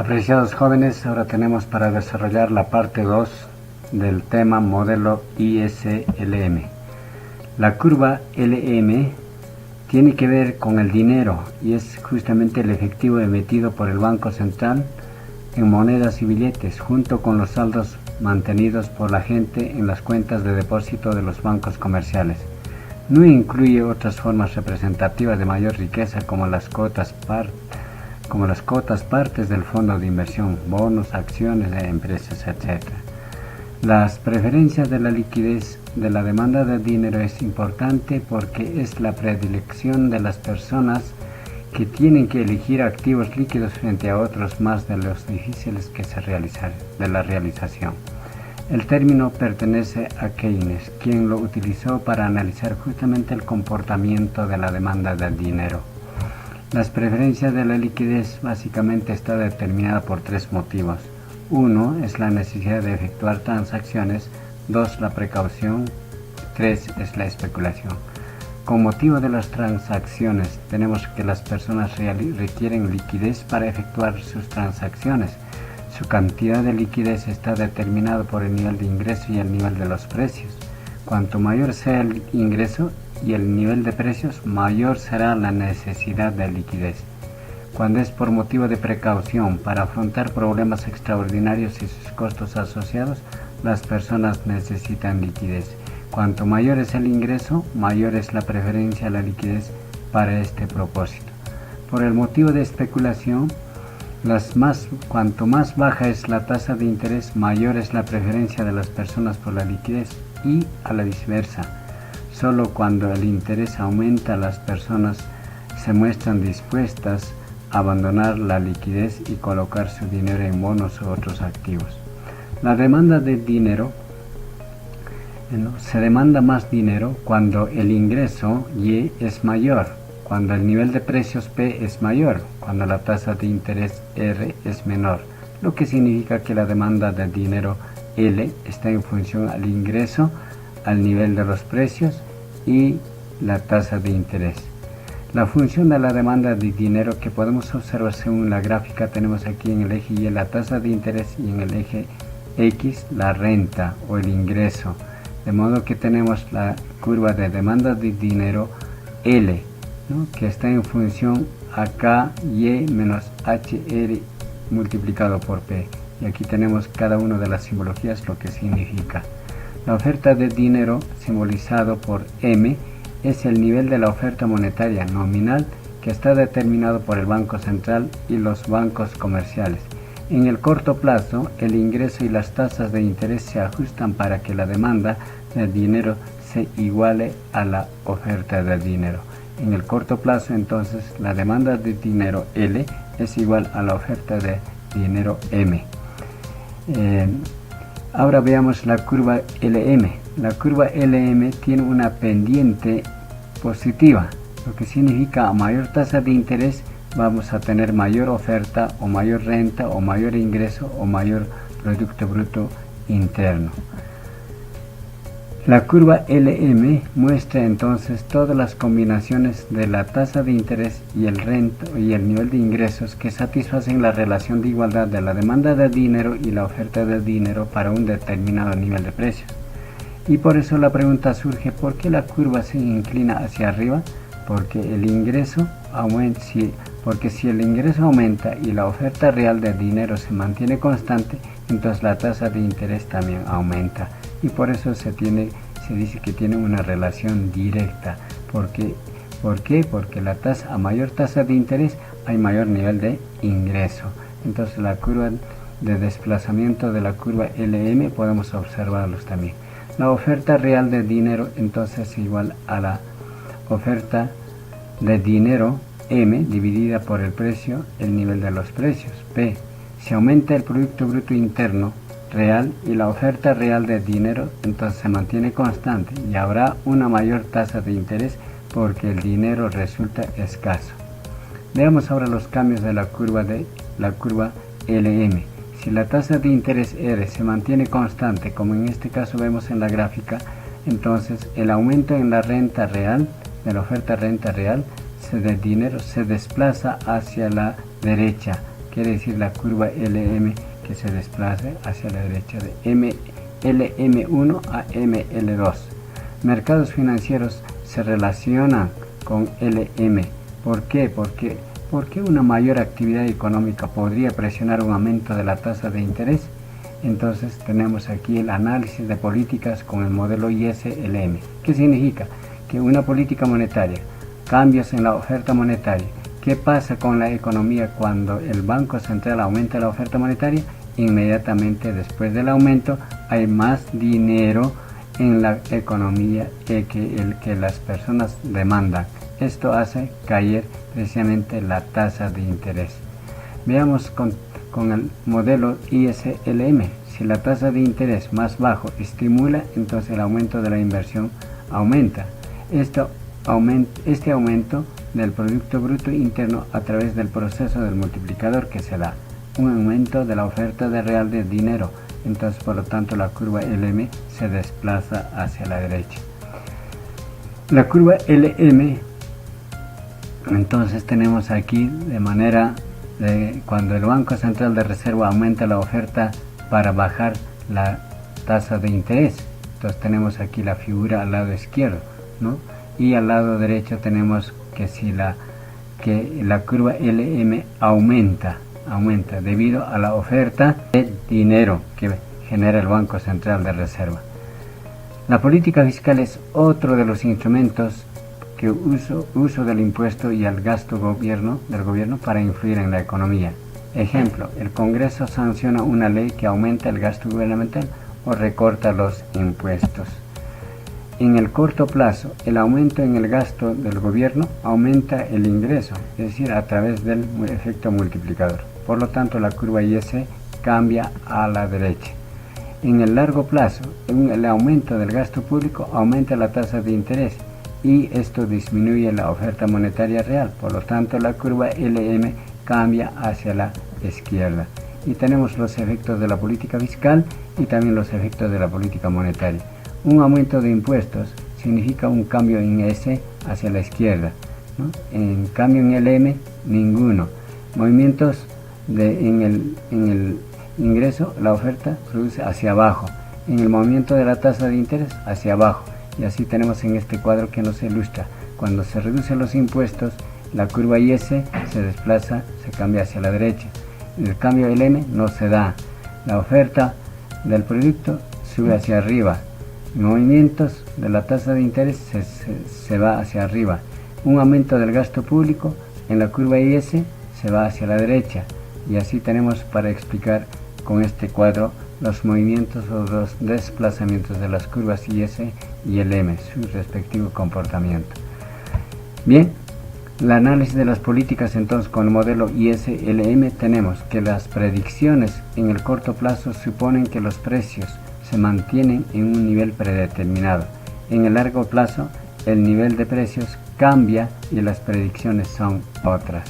Apreciados jóvenes, ahora tenemos para desarrollar la parte 2 del tema modelo ISLM. La curva LM tiene que ver con el dinero y es justamente el efectivo emitido por el Banco Central en monedas y billetes, junto con los saldos mantenidos por la gente en las cuentas de depósito de los bancos comerciales. No incluye otras formas representativas de mayor riqueza como las cotas partes del fondo de inversión, bonos, acciones de empresas, etc. Las preferencias de la liquidez de la demanda de dinero es importante porque es la predilección de las personas que tienen que elegir activos líquidos frente a otros más de los difíciles que se realizar de la realización. El término pertenece a Keynes, quien lo utilizó para analizar justamente el comportamiento de la demanda del dinero. Las preferencias de la liquidez básicamente está determinada por tres motivos. 1 es la necesidad de efectuar transacciones, 2 la precaución, 3 es la especulación. Con motivo de las transacciones, tenemos que las personas requieren liquidez para efectuar sus transacciones. Su cantidad de liquidez está determinada por el nivel de ingreso y el nivel de los precios. Cuanto mayor sea el ingreso y el nivel de precios, mayor será la necesidad de liquidez. Cuando es por motivo de precaución para afrontar problemas extraordinarios y sus costos asociados, las personas necesitan liquidez. Cuanto mayor es el ingreso, mayor es la preferencia a la liquidez para este propósito. Por el motivo de especulación, cuanto más baja es la tasa de interés, mayor es la preferencia de las personas por la liquidez y a la viceversa. Solo cuando el interés aumenta, las personas se muestran dispuestas a abandonar la liquidez y colocar su dinero en bonos u otros activos. La demanda de dinero se demanda más dinero cuando el ingreso Y es mayor, cuando el nivel de precios P es mayor, cuando la tasa de interés R es menor, lo que significa que la demanda de dinero L está en función al ingreso, al nivel de los precios y la tasa de interés. La función de la demanda de dinero que podemos observar según la gráfica tenemos aquí en el eje Y la tasa de interés y en el eje X la renta o el ingreso. De modo que tenemos la curva de demanda de dinero L, que está en función a KY menos HR multiplicado por P. Y aquí tenemos cada una de las simbologías lo que significa. La oferta de dinero, simbolizado por M, es el nivel de la oferta monetaria nominal que está determinado por el Banco Central y los bancos comerciales. En el corto plazo, el ingreso y las tasas de interés se ajustan para que la demanda de dinero se iguale a la oferta de dinero. En el corto plazo, entonces, la demanda de dinero L es igual a la oferta de dinero M. Ahora veamos la curva LM. La curva LM tiene una pendiente positiva, lo que significa a mayor tasa de interés vamos a tener mayor oferta o mayor renta o mayor ingreso o mayor Producto Bruto Interno. La curva LM muestra entonces todas las combinaciones de la tasa de interés y el renta y el nivel de ingresos que satisfacen la relación de igualdad de la demanda de dinero y la oferta de dinero para un determinado nivel de precios. Y por eso la pregunta surge: ¿por qué la curva se inclina hacia arriba? Porque el ingreso aumenta, porque si el ingreso aumenta y la oferta real de dinero se mantiene constante, entonces la tasa de interés también aumenta. Y por eso se dice que tiene una relación directa. ¿Por qué? Porque a mayor tasa de interés hay mayor nivel de ingreso. Entonces la curva de desplazamiento de la curva LM podemos observarlos también. La oferta real de dinero entonces es igual a la oferta de dinero M dividida por el precio, el nivel de los precios P. Si aumenta el Producto Bruto Interno real y la oferta real de dinero, entonces se mantiene constante y habrá una mayor tasa de interés porque el dinero resulta escaso. Veamos ahora los cambios de la curva LM. Si la tasa de interés R se mantiene constante, como en este caso vemos en la gráfica, entonces el aumento en la renta real, de la oferta renta real de dinero, se desplaza hacia la derecha, que quiere decir la curva LM que se desplace hacia la derecha de LM1 a ML2. Mercados financieros se relacionan con LM. ¿Por qué? Porque una mayor actividad económica podría presionar un aumento de la tasa de interés. Entonces tenemos aquí el análisis de políticas con el modelo ISLM. ¿Qué significa? Que una política monetaria, cambios en la oferta monetaria. ¿Qué pasa con la economía cuando el Banco Central aumenta la oferta monetaria? Inmediatamente después del aumento hay más dinero en la economía que las personas demandan. Esto hace caer precisamente la tasa de interés. Veamos con el modelo ISLM. Si la tasa de interés más bajo estimula, entonces el aumento de la inversión aumenta. Este aumento del Producto Bruto Interno a través del proceso del multiplicador que se da. Un aumento de la oferta de real de dinero. Entonces, por lo tanto, la curva LM se desplaza hacia la derecha. La curva LM, entonces tenemos aquí de manera de cuando el Banco Central de Reserva aumenta la oferta para bajar la tasa de interés. Entonces tenemos aquí la figura al lado izquierdo, ¿no? Y al lado derecho tenemos que la curva LM aumenta debido a la oferta de dinero que genera el Banco Central de Reserva. La política fiscal es otro de los instrumentos que uso del impuesto y el gasto del gobierno para influir en la economía. Ejemplo, el Congreso sanciona una ley que aumenta el gasto gubernamental o recorta los impuestos. En el corto plazo, el aumento en el gasto del gobierno aumenta el ingreso, es decir, a través del efecto multiplicador. Por lo tanto, la curva IS cambia a la derecha. En el largo plazo, el aumento del gasto público aumenta la tasa de interés y esto disminuye la oferta monetaria real. Por lo tanto, la curva LM cambia hacia la izquierda. Y tenemos los efectos de la política fiscal y también los efectos de la política monetaria. Un aumento de impuestos significa un cambio en S hacia la izquierda, ¿no? En cambio en LM, ninguno. Movimientos en el ingreso, la oferta produce hacia abajo. En el movimiento de la tasa de interés, hacia abajo. Y así tenemos en este cuadro que nos ilustra. Cuando se reducen los impuestos, la curva IS se desplaza, se cambia hacia la derecha. El cambio LM no se da. La oferta del producto sube hacia arriba. Movimientos de la tasa de interés se va hacia arriba. Un aumento del gasto público en la curva IS se va hacia la derecha. Y así tenemos para explicar con este cuadro los movimientos o los desplazamientos de las curvas IS y LM, su respectivo comportamiento. Bien, el análisis de las políticas entonces con el modelo IS-LM tenemos que las predicciones en el corto plazo suponen que los precios se mantienen en un nivel predeterminado. En el largo plazo el nivel de precios cambia y las predicciones son otras.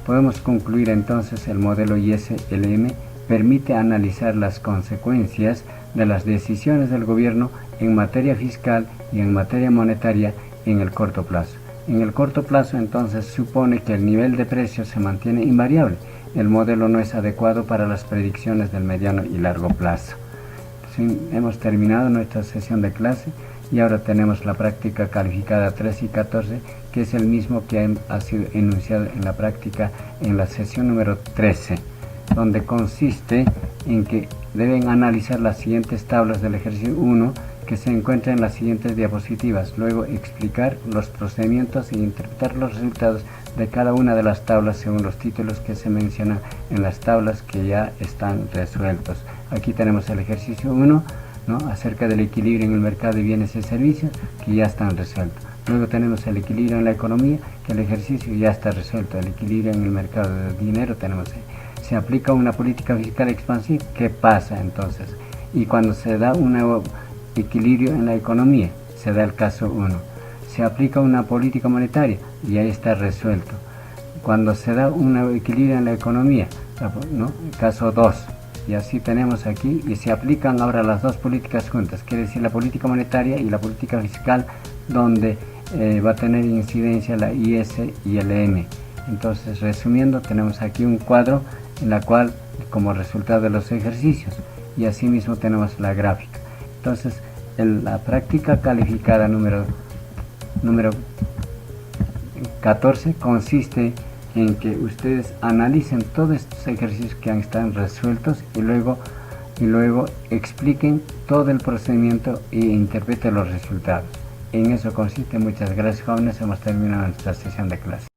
Podemos concluir entonces el modelo IS-LM permite analizar las consecuencias de las decisiones del gobierno en materia fiscal y en materia monetaria en el corto plazo. En el corto plazo entonces supone que el nivel de precios se mantiene invariable. El modelo no es adecuado para las predicciones del mediano y largo plazo. Hemos terminado nuestra sesión de clase y ahora tenemos la práctica calificada 13 y 14, que es el mismo que ha sido enunciado en la práctica en la sesión número 13, donde consiste en que deben analizar las siguientes tablas del ejercicio 1 que se encuentran en las siguientes diapositivas, luego explicar los procedimientos e interpretar los resultados de cada una de las tablas según los títulos que se mencionan en las tablas que ya están resueltos. Aquí tenemos el ejercicio 1, ¿no?, acerca del equilibrio en el mercado de bienes y servicios, que ya están resueltos. Luego tenemos el equilibrio en la economía, que el ejercicio ya está resuelto. El equilibrio en el mercado de dinero tenemos se aplica una política fiscal expansiva. ¿Qué pasa entonces? Y cuando se da un nuevo equilibrio en la economía, se da el caso 1. Se aplica una política monetaria y ahí está resuelto. Cuando se da un nuevo equilibrio en la economía, ¿no?, el caso 2. Y así tenemos aquí, y se aplican ahora las dos políticas juntas, quiere decir la política monetaria y la política fiscal, donde va a tener incidencia la IS y el M. Entonces, resumiendo, tenemos aquí un cuadro en la cual como resultado de los ejercicios, y asimismo tenemos la gráfica. Entonces la práctica calificada número 14 consiste en que ustedes analicen todos estos ejercicios que están resueltos y luego expliquen todo el procedimiento e interpreten los resultados. En eso consiste. Muchas gracias, jóvenes. Hemos terminado nuestra sesión de clase.